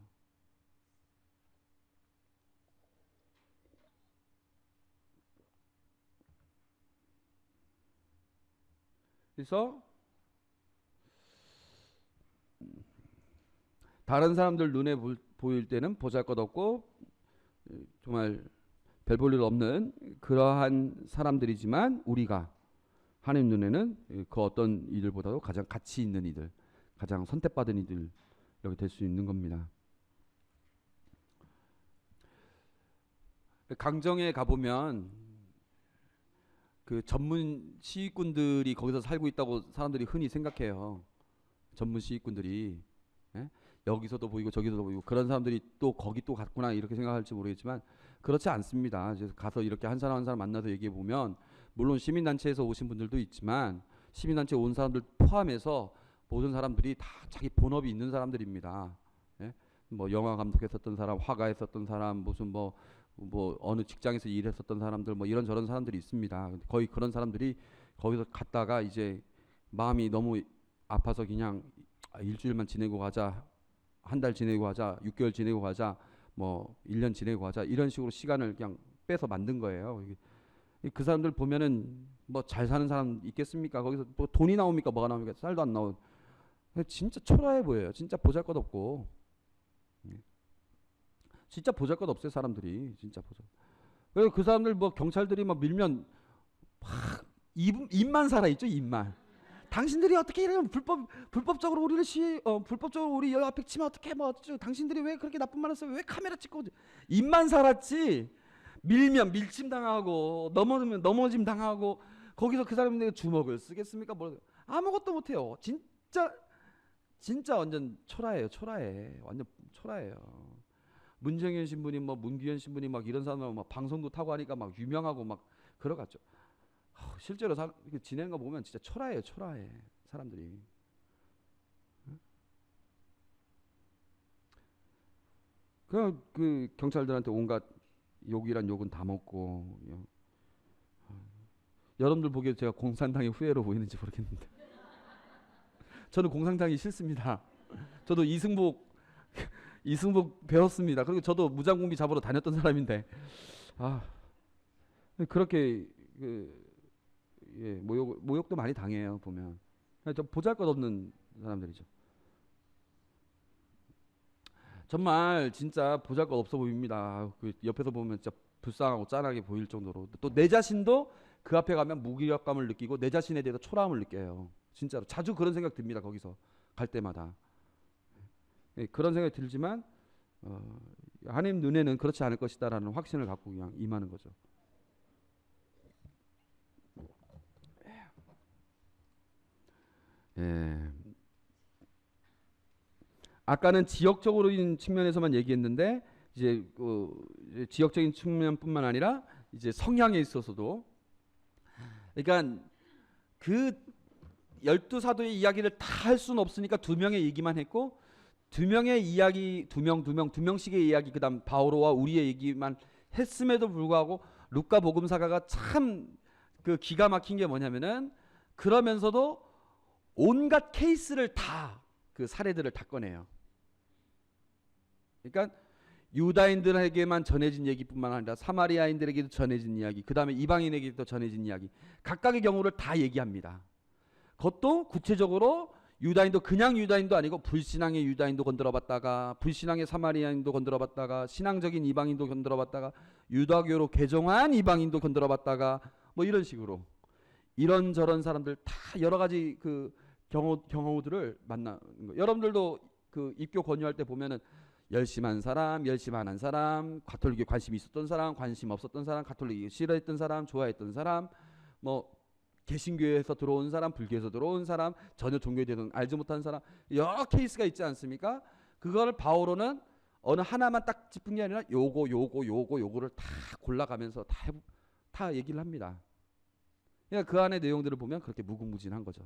그래서 다른 사람들 눈에 보일 때는 보잘것없고 정말 별 볼 일 없는 그러한 사람들이지만 우리가 하나님 눈에는 그 어떤 이들보다도 가장 가치 있는 이들, 가장 선택받은 이들 이렇게 될 수 있는 겁니다. 강정에 가보면 그 전문 시위꾼들이 거기서 살고 있다고 사람들이 흔히 생각해요. 전문 시위꾼들이 여기서도 보이고 저기서도 보이고 그런 사람들이 또 거기 또 갔구나 이렇게 생각할지 모르겠지만 그렇지 않습니다. 그래서 가서 이렇게 한 사람 한 사람 만나서 얘기해 보면 물론 시민단체에서 오신 분들도 있지만 시민단체 온 사람들 포함해서 모든 사람들이 다 자기 본업이 있는 사람들입니다. 영화 감독했었던 사람, 화가했었던 사람, 무슨 어느 직장에서 일했었던 사람들 이런저런 사람들이 있습니다. 거의 그런 사람들이 거기서 갔다가 이제 마음이 너무 아파서 그냥 일주일만 지내고 가자, 한 달 지내고 가자, 6개월 지내고 가자, 1년 지내고 가자 이런 식으로 시간을 그냥 빼서 만든 거예요. 그 사람들 보면은 잘 사는 사람 있겠습니까? 거기서 돈이 나옵니까? 뭐가 나옵니까? 쌀도 안 나온. 진짜 초라해 보여요. 진짜 보잘것없고. 진짜 보잘것없어요 사람들이. 진짜 그래서 그 사람들 경찰들이 밀면 입만 살아있죠. 입만. 당신들이 어떻게 이런 불법적으로 우리를 불법적으로 우리 여 앞에 치면 어떻게 당신들이 왜 그렇게 나쁜 말을 써요? 왜 카메라 찍고 입만 살았지. 밀면 밀침 당하고 넘어지면 넘어짐 당하고 거기서 그 사람들이 주먹을 쓰겠습니까? 아무것도 못해요. 진짜 완전 초라해요. 초라해. 완전 초라해요. 문정현 신부님 문규현 신부님 이런 사람들 방송도 타고 하니까 유명하고 그러갔죠. 실제로 지내는 거 보면 진짜 초라해요. 초라해 사람들이. 그 경찰들한테 온갖 욕이란 욕은 다 먹고. 여러분들 보기에 제가 공산당의 후예로 보이는지 모르겠는데 저는 공산당이 싫습니다. 저도 이승복 배웠습니다. 그리고 저도 무장공비 잡으러 다녔던 사람인데 그렇게 예, 모욕도 많이 당해요 보면. 좀 보잘것없는 사람들이죠. 정말 진짜 보잘것없어 보입니다. 그 옆에서 보면 진짜 불쌍하고 짠하게 보일 정도로 또 내 자신도 그 앞에 가면 무기력감을 느끼고 내 자신에 대해서 초라함을 느껴요. 진짜로 자주 그런 생각 듭니다. 거기서 갈 때마다. 예, 그런 생각이 들지만 하나님 눈에는 그렇지 않을 것이다라는 확신을 갖고 그냥 임하는 거죠. 예. 아까는 지역적으로인 측면에서만 얘기했는데 이제 지역적인 측면뿐만 아니라 이제 성향에 있어서도, 그러니까 그 12사도의 이야기를 다 할 수는 없으니까 두 명의 얘기만 했고, 두 명의 이야기, 두 명씩의 이야기, 그다음 바오로와 우리의 얘기만 했음에도 불구하고 루카 복음사가가 참 그 기가 막힌 게 뭐냐면은, 그러면서도 온갖 케이스를 다 그 사례들을 다 꺼내요. 그러니까 유다인들에게만 전해진 얘기뿐만 아니라 사마리아인들에게도 전해진 이야기, 그 다음에 이방인에게도 전해진 이야기, 각각의 경우를 다 얘기합니다. 그것도 구체적으로 유다인도 그냥 유다인도 아니고 불신앙의 유다인도 건드려봤다가, 불신앙의 사마리아인도 건드려봤다가, 신앙적인 이방인도 건드려봤다가, 유다교로 개종한 이방인도 건드려봤다가, 뭐 이런 식으로 이런저런 사람들 다 여러 가지 그 경우들을 만나는 거예요. 여러분들도 그 입교 권유할 때 보면은 열심한 사람, 열심 안 한 사람, 가톨릭에 관심이 있었던 사람, 관심 없었던 사람, 가톨릭이 싫어했던 사람, 좋아했던 사람, 뭐 개신교에서 들어온 사람, 불교에서 들어온 사람, 전혀 종교에 대해서 알지 못한 사람, 여러 케이스가 있지 않습니까? 그걸 바오로는 어느 하나만 딱 짚은 게 아니라 요거를 다 골라가면서 다 얘기를 합니다. 그러니까 그 안에 내용들을 보면 그렇게 무궁무진한 거죠.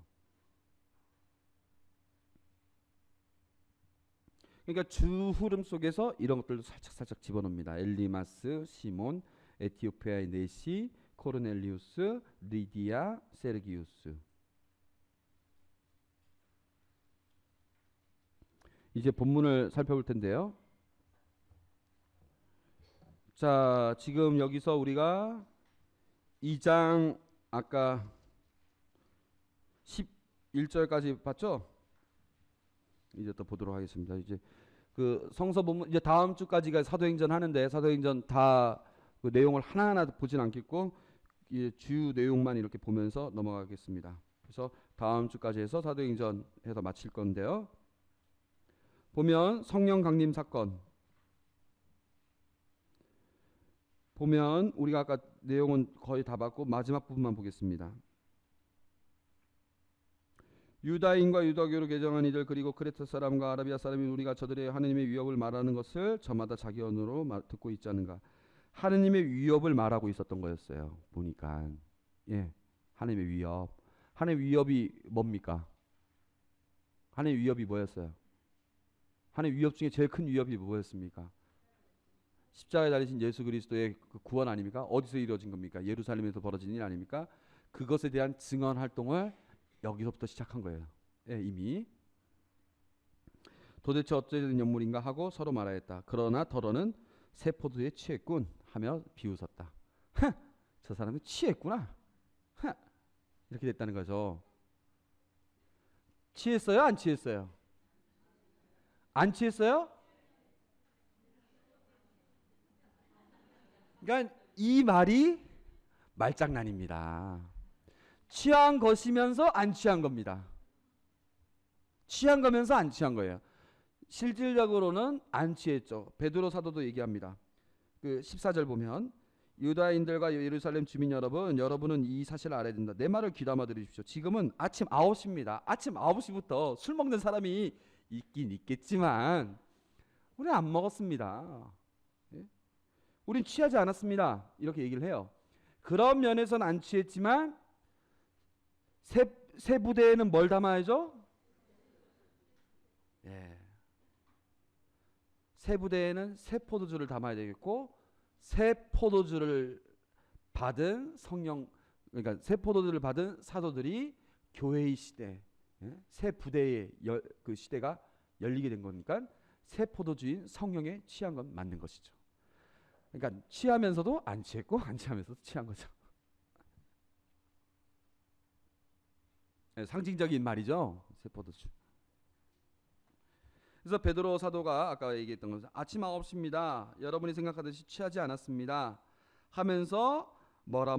그러니까 주 흐름 속에서 이런 것들도 살짝 집어넣습니다. 엘리마스, 시몬, 에티오피아의 네시, 코르넬리우스, 리디아, 세르기우스. 이제 본문을 살펴볼 텐데요. 자, 지금 여기서 우리가 2장 아까 11절까지 봤죠? 이제 또 보도록 하겠습니다. 이제 그 성서 본문 이제 다음 주까지가 사도행전 하는데, 사도행전 다 그 내용을 하나하나 보진 않겠고 주요 내용만 이렇게 보면서 넘어가겠습니다. 그래서 다음 주까지 해서 사도행전 해서 마칠 건데요. 보면 성령 강림 사건 보면 우리가 아까 내용은 거의 다 봤고 마지막 부분만 보겠습니다. 유다인과 유다교로 개정한 이들, 그리고 크레트 사람과 아라비아 사람이 우리가 저들의 하느님의 위협을 말하는 것을 저마다 자기 언어로 듣고 있지 않은가. 하느님의 위협을 말하고 있었던 거였어요. 보니까 예, 하느님의 위협. 하느님의 위협이 뭡니까? 하느님의 위협이 뭐였어요? 하느님의 위협 중에 제일 큰 위협이 뭐였습니까? 십자가에 달리신 예수 그리스도의 그 구원 아닙니까? 어디서 이루어진 겁니까? 예루살렘에서 벌어진 일 아닙니까? 그것에 대한 증언 활동을 여기서부터 시작한 거예요. 예, 이미. 도대체 어찌된 연물인가 하고 서로 말하였다. 그러나 더러는 새 포도에 취했군 하며 비웃었다. 저 사람이 취했구나. 이렇게 됐다는 거죠. 취했어요? 안 취했어요? 안 취했어요? 그러니까 이 말이 말장난입니다. 취한 것이면서 안 취한 겁니다. 취한 거면서 안 취한 거예요. 실질적으로는 안 취했죠. 베드로 사도도 얘기합니다. 그 14절 보면 유다인들과 예루살렘 주민 여러분, 여러분은 이 사실을 알아야 된다. 내 말을 귀담아 들으십시오. 지금은 아침 9시입니다. 아침 9시부터 술 먹는 사람이 있긴 있겠지만 우리는 안 먹었습니다. 예? 우린 취하지 않았습니다. 이렇게 얘기를 해요. 그런 면에서는 안 취했지만 새 부대에는 뭘 담아야죠? 예. 새 부대에는 새 포도주를 담아야 되겠고, 새 포도주를 받은 성령, 그러니까 새 포도주를 받은 사도들이 교회의 시대, 예? 새 부대의 그 시대가 열리게 된 거니까 새 포도주인 성령에 취한 건 맞는 것이죠. 그러니까 취하면서도 안 취했고 안 취하면서도 취한 거죠. 상징적인 말이죠. 새 포도주. 그래서 베드로 사도가 아까 얘기했던 것은 아침 9시입니다. 여러분이 생각하듯이 취하지 않았습니다. 하면서 뭐라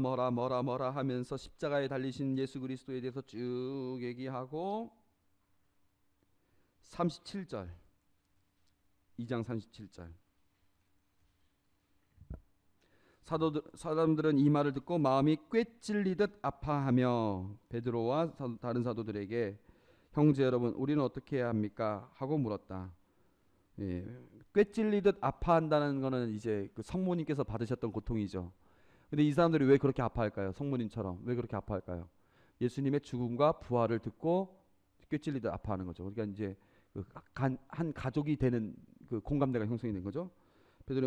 하면서 십자가에 달리신 예수 그리스도에 대해서 쭉 얘기하고 37절 2장 37절 사람들은 이 말을 듣고 마음이 꿰찔리듯 아파하며 베드로와 다른 사도들에게 형제 여러분 우리는 어떻게 해야 합니까? 하고 물었다. 예, 꿰찔리듯 아파한다는 거는 이제 그 성모님께서 받으셨던 고통이죠. 근데 이 사람들이 왜 그렇게 아파할까요? 성모님처럼 왜 그렇게 아파할까요? 예수님의 죽음과 부활을 듣고 꿰찔리듯 아파하는 거죠. 그러니까 이제 한 가족이 되는 그 공감대가 형성이 된 거죠. 베드로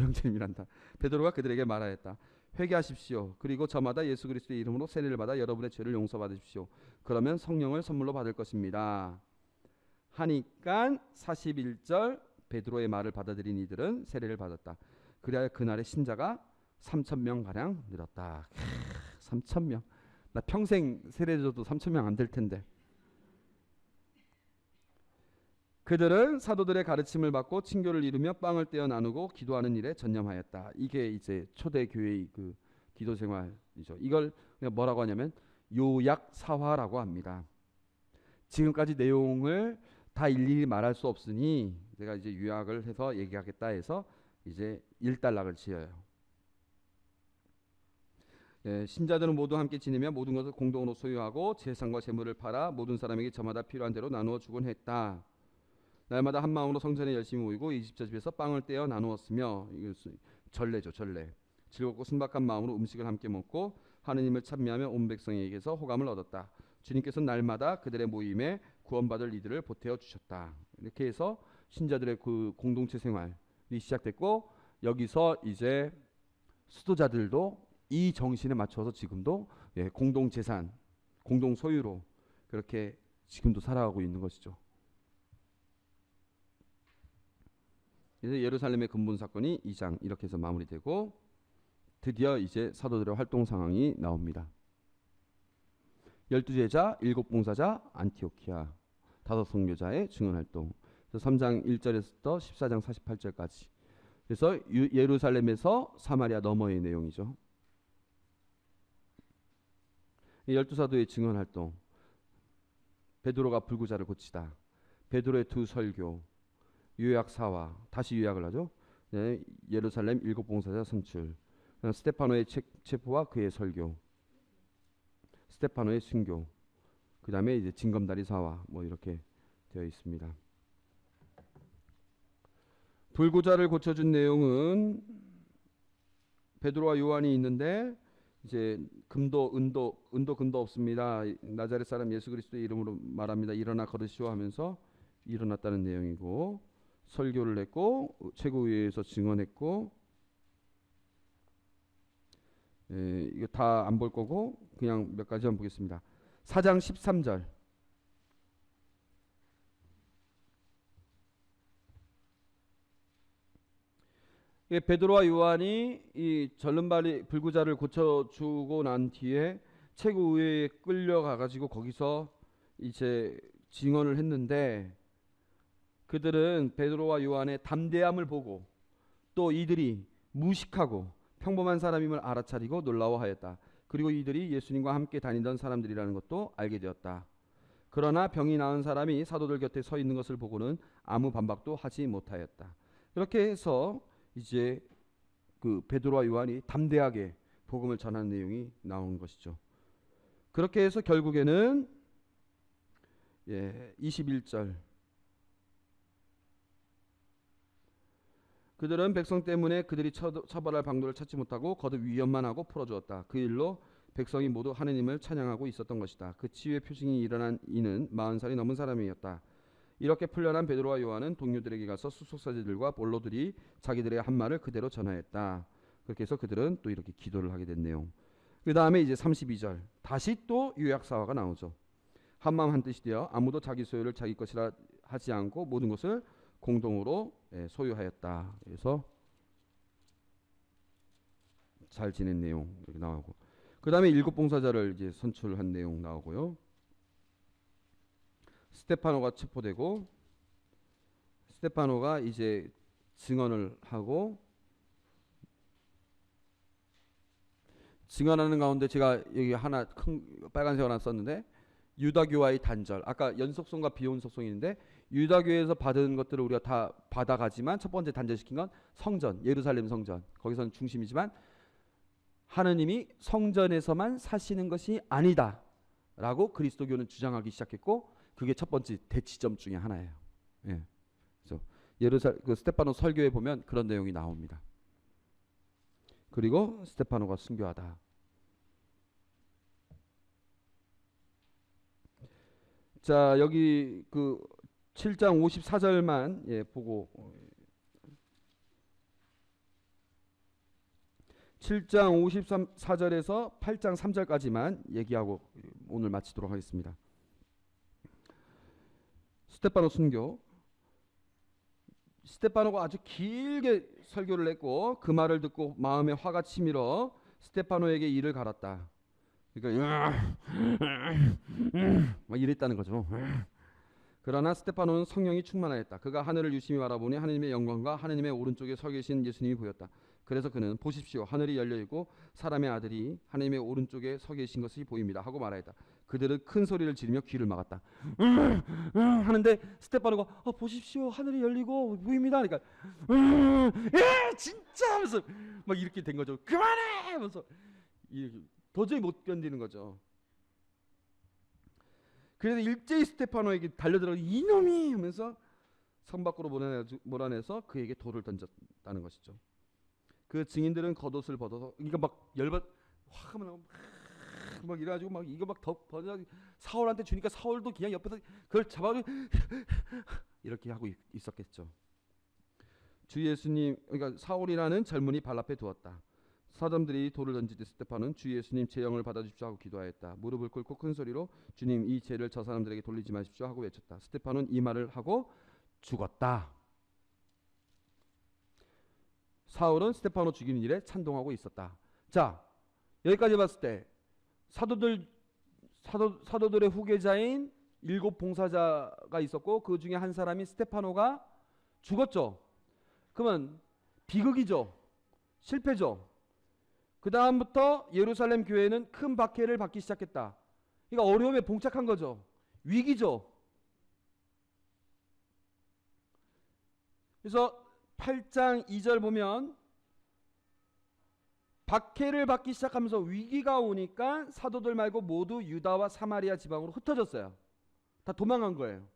형제님이란다. 베드로가 그들에게 말하였다. 회개하십시오. 그리고 저마다 예수 그리스도의 이름으로 세례를 받아 여러분의 죄를 용서받으십시오. 그러면 성령을 선물로 받을 것입니다. 하니까 41절 베드로의 말을 받아들인 이들은 세례를 받았다. 그래야 그날의 신자가 3,000명 가량 늘었다. 3,000명. 나 평생 세례 줘도 3,000명 안 될 텐데. 그들은 사도들의 가르침을 받고 친교를 이루며 빵을 떼어 나누고 기도하는 일에 전념하였다. 이게 이제 초대 교회의 그 기도 생활이죠. 이걸 그냥 뭐라고 하냐면 요약사화라고 합니다. 지금까지 내용을 다 일일이 말할 수 없으니 제가 이제 요약을 해서 얘기하겠다 해서 이제 일단락을 지어요. 예, 신자들은 모두 함께 지내며 모든 것을 공동으로 소유하고 재산과 재물을 팔아 모든 사람에게 저마다 필요한 대로 나누어 주곤 했다. 날마다 한 마음으로 성전에 열심히 모이고 이 집 저 집에서 빵을 떼어 나누었으며 이것은 전례죠. 전례. 즐겁고 순박한 마음으로 음식을 함께 먹고 하느님을 찬미하며 온 백성에게서 호감을 얻었다. 주님께서는 날마다 그들의 모임에 구원받을 이들을 보태어 주셨다. 이렇게 해서 신자들의 그 공동체 생활이 시작됐고 여기서 이제 수도자들도 이 정신에 맞춰서 지금도 공동 재산, 공동 소유로 그렇게 지금도 살아가고 있는 것이죠. 그래서 예루살렘의 근본 사건이 2장 이렇게 해서 마무리되고 드디어 이제 사도들의 활동 상황이 나옵니다. 12제자, 7봉사자, 안티오키아, 5선교자의 증언활동. 3장 1절에서부터 14장 48절까지. 그래서 예루살렘에서 사마리아 너머의 내용이죠. 12사도의 증언활동. 베드로가 불구자를 고치다. 베드로의 두 설교. 요약사화. 다시 요약을 하죠. 네, 예루살렘 7봉사자 선출. 스테파노의 체포와 그의 설교. 스테파노의 순교. 그 다음에 이제 징검다리 사화. 뭐 이렇게 되어 있습니다. 불구자를 고쳐준 내용은 베드로와 요한이 있는데 이제 금도 금도 없습니다. 나자렛 사람 예수 그리스도의 이름으로 말합니다. 일어나 걸으시오 하면서 일어났다는 내용이고 설교를 했고 최고위에서 증언했고 이거 다 안 볼 거고 그냥 몇 가지만 보겠습니다. 4장 13절 베드로와 요한이 이 절름발이 불구자를 고쳐주고 난 뒤에 최고의회에 끌려가 가지고 거기서 이제 증언을 했는데 그들은 베드로와 요한의 담대함을 보고 또 이들이 무식하고 평범한 사람임을 알아차리고 놀라워하였다. 그리고 이들이 예수님과 함께 다니던 사람들이라는 것도 알게 되었다. 그러나 병이 나은 사람이 사도들 곁에 서 있는 것을 보고는 아무 반박도 하지 못하였다. 이렇게 해서 이제 그 베드로와 요한이 담대하게 복음을 전하는 내용이 나온 것이죠. 그렇게 해서 결국에는 21절 그들은 백성 때문에 그들이 처벌할 방도를 찾지 못하고 거듭 위협만 하고 풀어주었다. 그 일로 백성이 모두 하느님을 찬양하고 있었던 것이다. 그 치유의 표징이 일어난 이는 40살이 넘은 사람이었다. 이렇게 풀려난 베드로와 요한은 동료들에게 가서 수속사제들과 본로들이 자기들의 한 말을 그대로 전하였다. 그렇게 해서 그들은 또 이렇게 기도를 하게 된 내용. 그 다음에 이제 32절 다시 또 요약사화가 나오죠. 한마음 한뜻이 되어 아무도 자기 소유를 자기 것이라 하지 않고 모든 것을 공동으로 소유하였다. 그래서 잘 지낸 내용 이렇게 나오고 그다음에 일곱 봉사자를 이제 선출한 내용 나오고요. 스테파노가 체포되고 스테파노가 이제 증언을 하고 증언하는 가운데 제가 여기 하나 큰 빨간색 하나 썼는데 유다교와의 단절. 아까 연속성과 비연속성이 있는데 유다교에서 받은 것들을 우리가 다 받아가지만 첫 번째 단절시킨 건 성전, 예루살렘 성전. 거기서는 중심이지만 하느님이 성전에서만 사시는 것이 아니다라고 그리스도교는 주장하기 시작했고 그게 첫 번째 대치점 중에 하나예요. 예. 그래서 그 스테파노 설교에 보면 그런 내용이 나옵니다. 그리고 스테파노가 순교하다. 자, 여기 그 7장 54절만 보고 7장 54절에서 8장 3절까지만 얘기하고 오늘 마치도록 하겠습니다. 스테파노 순교. 스테파노가 아주 길게 설교를 했고 그 말을 듣고 마음에 화가 치밀어 스테파노에게 이를 갈았다. 그러니까 막 이랬다는 거죠. 그러나 스테파노는 성령이 충만하였다. 그가 하늘을 유심히 바라보니 하느님의 영광과 하느님의 오른쪽에 서 계신 예수님이 보였다. 그래서 그는 보십시오, 하늘이 열려 있고 사람의 아들이 하느님의 오른쪽에 서 계신 것이 보입니다 하고 말하였다. 그들은 큰 소리를 지르며 귀를 막았다. 하는데 스테파노가 보십시오, 하늘이 열리고 보입니다 그러니까 진짜 하면서 막 이렇게 된 거죠. 그만해 하면서 도저히 못 견디는 거죠. 그래서 일제히 스테파노에게 달려들어 이놈이 하면서 성 밖으로 몰아내서 그에게 돌을 던졌다는 것이죠. 그 증인들은 겉옷을 벗어서 그러니까 막 열받 화가 나고 막 이래가지고 막 이거 막 더 번져 사울한테 주니까 사울도 그냥 옆에서 그걸 잡아가지고 이렇게 하고 있었겠죠. 주 예수님 그러니까 사울이라는 젊은이 발 앞에 두었다. 사람들이 돌을 던질 때 스테파노는 주 예수님 제 영을 받아주십시오 하고 기도하였다. 무릎을 꿇고 큰 소리로 주님 이 죄를 저 사람들에게 돌리지 마십시오 하고 외쳤다. 스테파노는 이 말을 하고 죽었다. 사울은 스테파노 죽이는 일에 찬동하고 있었다. 자, 여기까지 봤을 때 사도들의 후계자인 일곱 봉사자가 있었고 그 중에 한 사람이 스테파노가 죽었죠. 그러면 비극이죠. 실패죠. 그 다음부터 예루살렘 교회는 큰 박해를 받기 시작했다. 그러니까 어려움에 봉착한 거죠. 위기죠. 그래서 8장 2절 보면 박해를 받기 시작하면서 위기가 오니까 사도들 말고 모두 유다와 사마리아 지방으로 흩어졌어요. 다 도망간 거예요.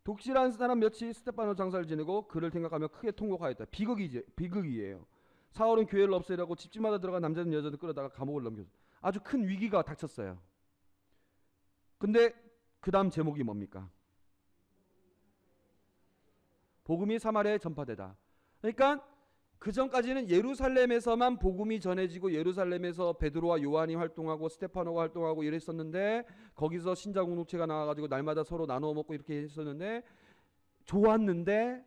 독실한 사람 몇이 스테파노 장사를 지내고 그를 생각하며 크게 통곡하였다. 비극이에요. 사울은 교회를 없애려고 집집마다 들어가 남자든 여자든 끌어다가 감옥을 넘겼어요. 아주 큰 위기가 닥쳤어요. 근데 그 다음 제목이 뭡니까? 복음이 사마리아에 전파되다. 그러니까 그 전까지는 예루살렘에서만 복음이 전해지고 예루살렘에서 베드로와 요한이 활동하고 스테파노가 활동하고 이랬었는데 거기서 신자 공동체가 나와가지고 날마다 서로 나누어 먹고 이렇게 했었는데 좋았는데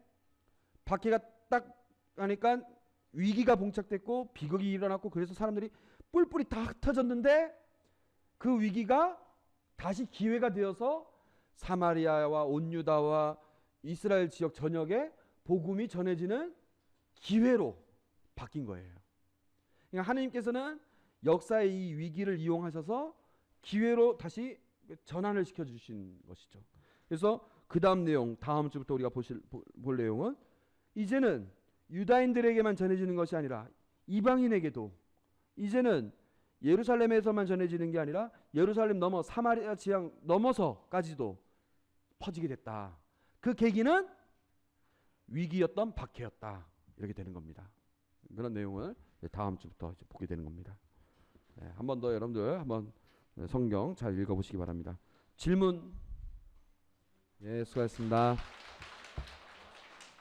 박해가 딱 하니까 위기가 봉착됐고 비극이 일어났고 그래서 사람들이 뿔뿔이 다 흩어졌는데 그 위기가 다시 기회가 되어서 사마리아와 온 유다와 이스라엘 지역 전역에 복음이 전해지는 기회로 바뀐 거예요. 그러니까 하느님께서는 역사의 이 위기를 이용하셔서 기회로 다시 전환을 시켜주신 것이죠. 그래서 그 다음 내용 다음 주부터 우리가 볼 내용은 이제는 유다인들에게만 전해지는 것이 아니라 이방인에게도 이제는 예루살렘에서만 전해지는 게 아니라 예루살렘 넘어 사마리아 지방 넘어서까지도 퍼지게 됐다. 그 계기는 위기였던 박해였다. 이렇게 되는 겁니다. 그런 내용을 다음 주부터 이제 보게 되는 겁니다. 한 번 더 여러분들 한번 성경 잘 읽어보시기 바랍니다. 질문? 예, 수고하셨습니다.